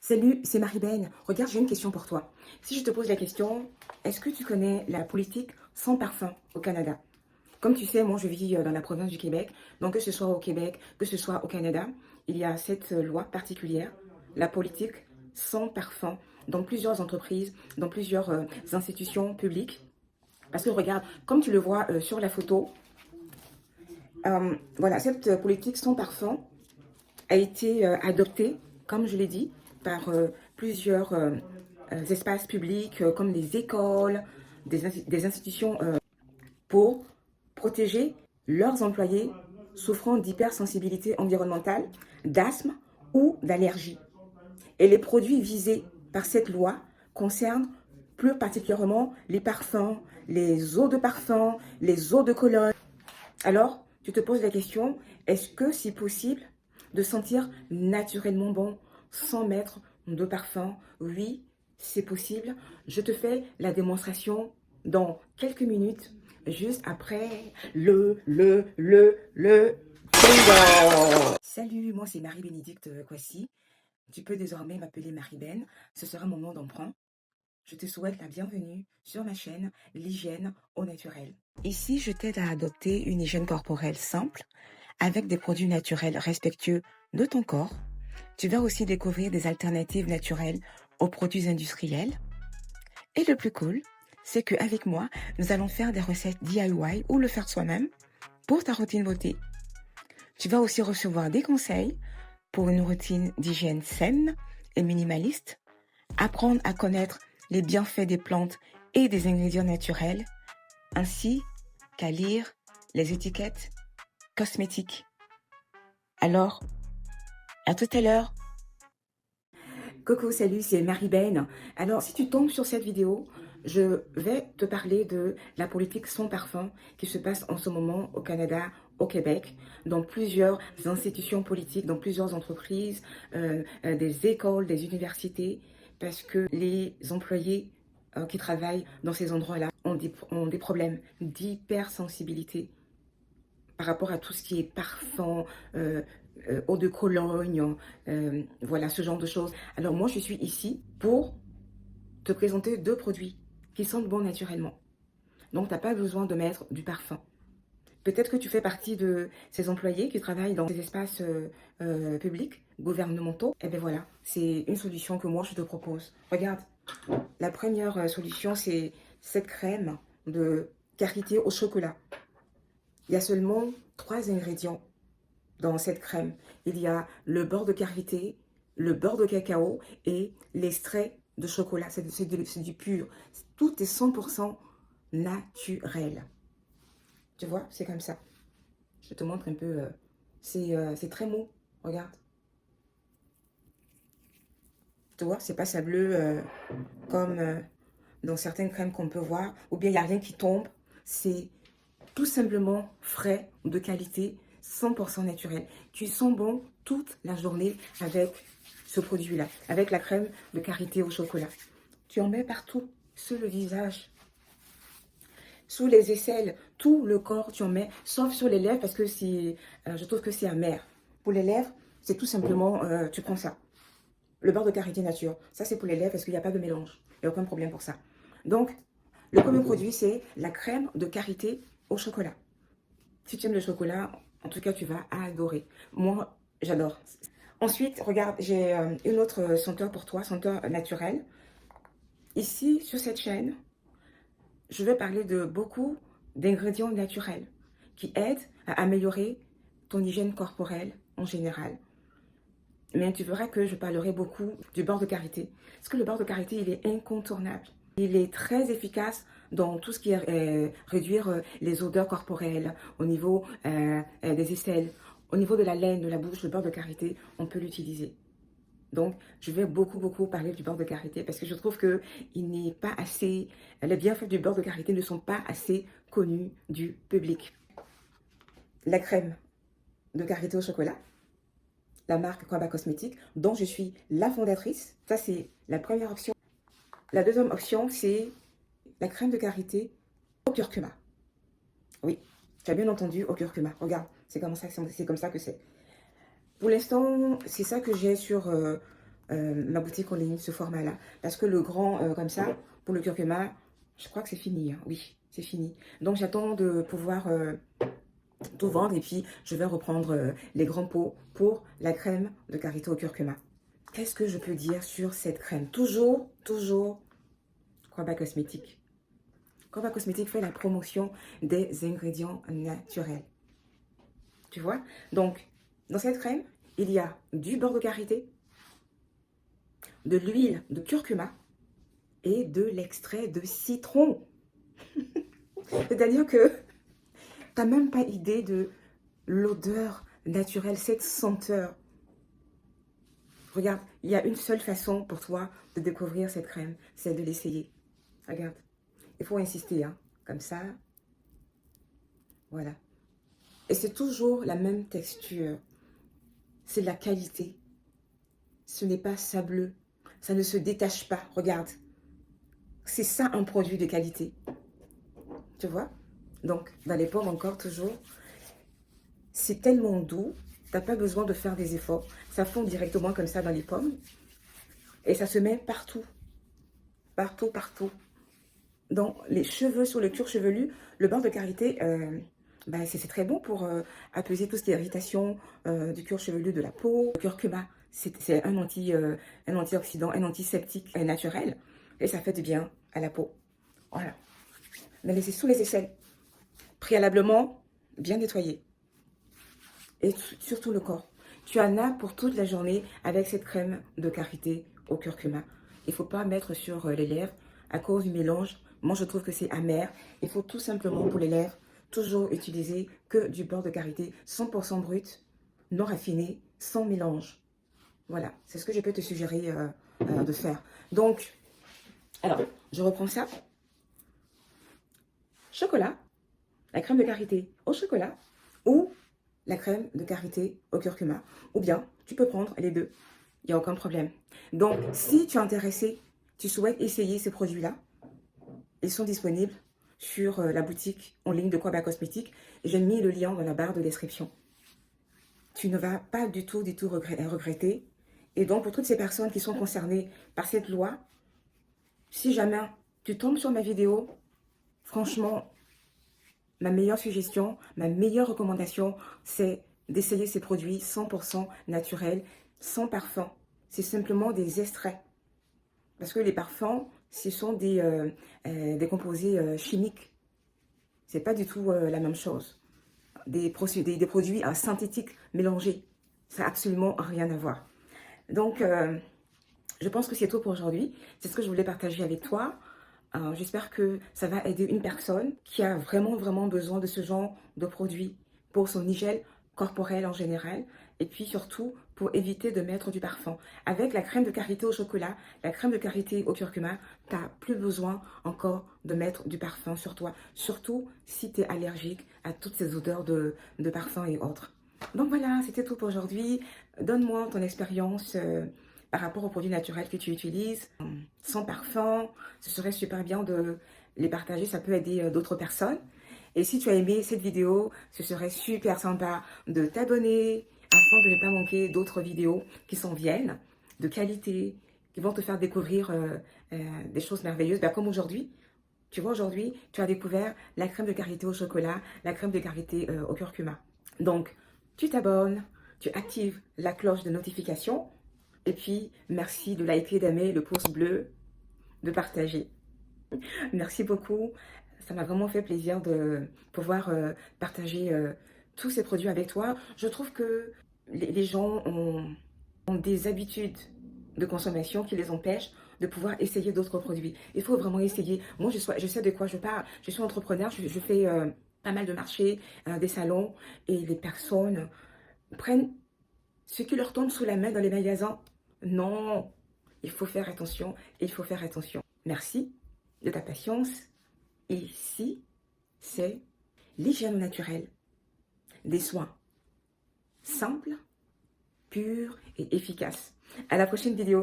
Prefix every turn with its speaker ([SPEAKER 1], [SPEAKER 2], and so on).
[SPEAKER 1] Salut, c'est Marie-Ben. Regarde, j'ai une question pour toi. Si je te pose la question, est-ce que tu connais la politique sans parfum au Canada? Comme tu sais, moi je vis dans la province du Québec, donc que ce soit au Québec, que ce soit au Canada, il y a cette loi particulière, la politique sans parfum, dans plusieurs entreprises, dans plusieurs institutions publiques. Parce que regarde, comme tu le vois sur la photo, voilà, cette politique sans parfum a été adoptée, comme je l'ai dit, par plusieurs espaces publics comme les écoles, des institutions pour protéger leurs employés souffrant d'hypersensibilité environnementale, d'asthme ou d'allergie. Et les produits visés par cette loi concernent plus particulièrement les parfums, les eaux de parfum, les eaux de cologne. Alors, tu te poses la question, est-ce que c'est possible de sentir naturellement bon sans mettre de parfum? Oui, c'est possible. Je te fais la démonstration dans quelques minutes, juste après le bingo. Salut, moi c'est Marie-Bénédicte Kwasi. Tu peux désormais m'appeler Marie-Ben. Ce sera mon nom d'emprunt. Je te souhaite la bienvenue sur ma chaîne L'hygiène au naturel. Ici, je t'aide à adopter une hygiène corporelle simple avec des produits naturels respectueux de ton corps. Tu vas aussi découvrir des alternatives naturelles aux produits industriels. Et le plus cool, c'est qu'avec moi, nous allons faire des recettes DIY ou le faire soi-même pour ta routine beauté. Tu vas aussi recevoir des conseils pour une routine d'hygiène saine et minimaliste, apprendre à connaître les bienfaits des plantes et des ingrédients naturels, ainsi qu'à lire les étiquettes cosmétiques. Alors, à tout à l'heure. Coucou, salut, c'est Marie-Ben. Alors, si tu tombes sur cette vidéo, je vais te parler de la politique sans parfum qui se passe en ce moment au Canada, au Québec, dans plusieurs institutions politiques, dans plusieurs entreprises, des écoles, des universités, parce que les employés qui travaillent dans ces endroits-là ont des problèmes d'hypersensibilité par rapport à tout ce qui est parfum, eau de Cologne, voilà, ce genre de choses. Alors moi, je suis ici pour te présenter deux produits qui sentent bon naturellement. Donc, tu n'as pas besoin de mettre du parfum. Peut-être que tu fais partie de ces employés qui travaillent dans ces espaces publics, gouvernementaux. Eh bien voilà, c'est une solution que moi, je te propose. Regarde, la première solution, c'est cette crème de karité au chocolat. Il y a seulement 3 ingrédients dans cette crème. Il y a le beurre de karité, le beurre de cacao et l'extrait de chocolat. C'est du pur. Tout est 100% naturel. Tu vois, c'est comme ça. Je te montre un peu. C'est très mou. Regarde. Tu vois, c'est pas sableux comme dans certaines crèmes qu'on peut voir. Ou bien il n'y a rien qui tombe. C'est tout simplement frais, de qualité, 100% naturel. Tu sens bon toute la journée avec ce produit-là, avec la crème de karité au chocolat. Tu en mets partout, sur le visage, sous les aisselles, tout le corps, tu en mets, sauf sur les lèvres parce que je trouve que c'est amer. Pour les lèvres, c'est tout simplement, tu prends ça. Le beurre de karité nature, ça c'est pour les lèvres parce qu'il n'y a pas de mélange. Il n'y a aucun problème pour ça. Donc, le premier produit, c'est la crème de karité au chocolat. Si tu aimes le chocolat, en tout cas, tu vas adorer. Moi, j'adore. Ensuite, regarde, j'ai une autre senteur pour toi, senteur naturelle. Ici, sur cette chaîne, je vais parler de beaucoup d'ingrédients naturels qui aident à améliorer ton hygiène corporelle en général. Mais tu verras que je parlerai beaucoup du beurre de karité. Parce que le beurre de karité, il est incontournable. Il est très efficace dans tout ce qui est réduire les odeurs corporelles, au niveau des aisselles, au niveau de la laine, de la bouche, le beurre de karité, on peut l'utiliser. Donc, je vais beaucoup parler du beurre de karité parce que je trouve que il n'est pas assez, les bienfaits du beurre de karité ne sont pas assez connus du public. La crème de karité au chocolat, la marque Kwaba Cosmétiques, dont je suis la fondatrice. Ça, c'est la première option. La deuxième option, c'est la crème de karité au curcuma. Oui, tu as bien entendu, au curcuma. Regarde, c'est comme ça que c'est. Pour l'instant, c'est ça que j'ai sur ma boutique en ligne, ce format-là. Parce que le grand, comme ça, pour le curcuma, je crois que c'est fini. Hein. Oui, c'est fini. Donc, j'attends de pouvoir tout vendre. Et puis, je vais reprendre les grands pots pour la crème de karité au curcuma. Qu'est-ce que je peux dire sur cette crème? Toujours, Quaba Cosmétique. Quaba Cosmétique fait la promotion des ingrédients naturels. Tu vois? Donc, dans cette crème, il y a du beurre de karité, de l'huile de curcuma et de l'extrait de citron. C'est-à-dire que tu n'as même pas idée de l'odeur naturelle, cette senteur. Regarde, il y a une seule façon pour toi de découvrir cette crème, c'est de l'essayer. Regarde, il faut insister, hein, comme ça. Voilà. Et c'est toujours la même texture. C'est de la qualité. Ce n'est pas sableux. Ça ne se détache pas. Regarde. C'est ça un produit de qualité. Tu vois? Donc, dans les pommes encore, toujours, c'est tellement doux. Tu n'as pas besoin de faire des efforts. Ça fond directement comme ça dans les pommes. Et ça se met partout. Partout, partout. Dans les cheveux, sur le cuir chevelu, le beurre de karité, c'est très bon pour apaiser tout ce qui est irritation du cuir chevelu de la peau. Le curcuma, c'est un antioxydant, un antiseptique naturel. Et ça fait du bien à la peau. Voilà. Mais laissez sous les aisselles. Préalablement, bien nettoyer. Et surtout le corps. Tu en as pour toute la journée avec cette crème de karité au curcuma. Il ne faut pas mettre sur les lèvres à cause du mélange. Moi, je trouve que c'est amer. Il faut tout simplement pour les lèvres toujours utiliser que du beurre de karité 100% brut, non raffiné, sans mélange. Voilà, c'est ce que je peux te suggérer de faire. Donc, alors, je reprends ça. Chocolat, la crème de karité au chocolat ou la crème de karité au curcuma. Ou bien, tu peux prendre les deux. Il n'y a aucun problème. Donc, si tu es intéressé, tu souhaites essayer ces produits-là, ils sont disponibles sur la boutique en ligne de Quaba Cosmétique. J'ai mis le lien dans la barre de description. Tu ne vas pas du tout regretter. Et donc, pour toutes ces personnes qui sont concernées par cette loi, si jamais tu tombes sur ma vidéo, franchement, ma meilleure suggestion, ma meilleure recommandation, c'est d'essayer ces produits 100% naturels, sans parfum. C'est simplement des extraits. Parce que les parfums, ce sont des composés chimiques. C'est pas du tout la même chose. Des produits synthétiques mélangés. Ça n'a absolument rien à voir. Donc, je pense que c'est tout pour aujourd'hui. C'est ce que je voulais partager avec toi. J'espère que ça va aider une personne qui a vraiment, vraiment besoin de ce genre de produit pour son hygiène corporelle en général. Et puis surtout, pour éviter de mettre du parfum. Avec la crème de karité au chocolat, la crème de karité au curcuma, tu n'as plus besoin encore de mettre du parfum sur toi. Surtout si tu es allergique à toutes ces odeurs de parfum et autres. Donc voilà, c'était tout pour aujourd'hui. Donne-moi ton expérience par rapport aux produits naturels que tu utilises, sans parfum. Ce serait super bien de les partager, ça peut aider d'autres personnes. Et si tu as aimé cette vidéo, ce serait super sympa de t'abonner afin de ne pas manquer d'autres vidéos qui s'en viennent, de qualité, qui vont te faire découvrir des choses merveilleuses. Comme aujourd'hui, tu vois, aujourd'hui, tu as découvert la crème de karité au chocolat, la crème de karité au curcuma. Donc, tu t'abonnes, tu actives la cloche de notification. Et puis, merci de liker, d'aimer, le pouce bleu, de partager. Merci beaucoup. Ça m'a vraiment fait plaisir de pouvoir partager tous ces produits avec toi. Je trouve que les gens ont des habitudes de consommation qui les empêchent de pouvoir essayer d'autres produits. Il faut vraiment essayer. Moi, je sais de quoi je parle. Je suis entrepreneur, je fais pas mal de marchés, des salons, et les personnes prennent ce qui leur tombe sous la main dans les magasins. Non, il faut faire attention, il faut faire attention. Merci de ta patience. Et ici, c'est l'hygiène naturelle. Des soins simples, purs et efficaces. À la prochaine vidéo.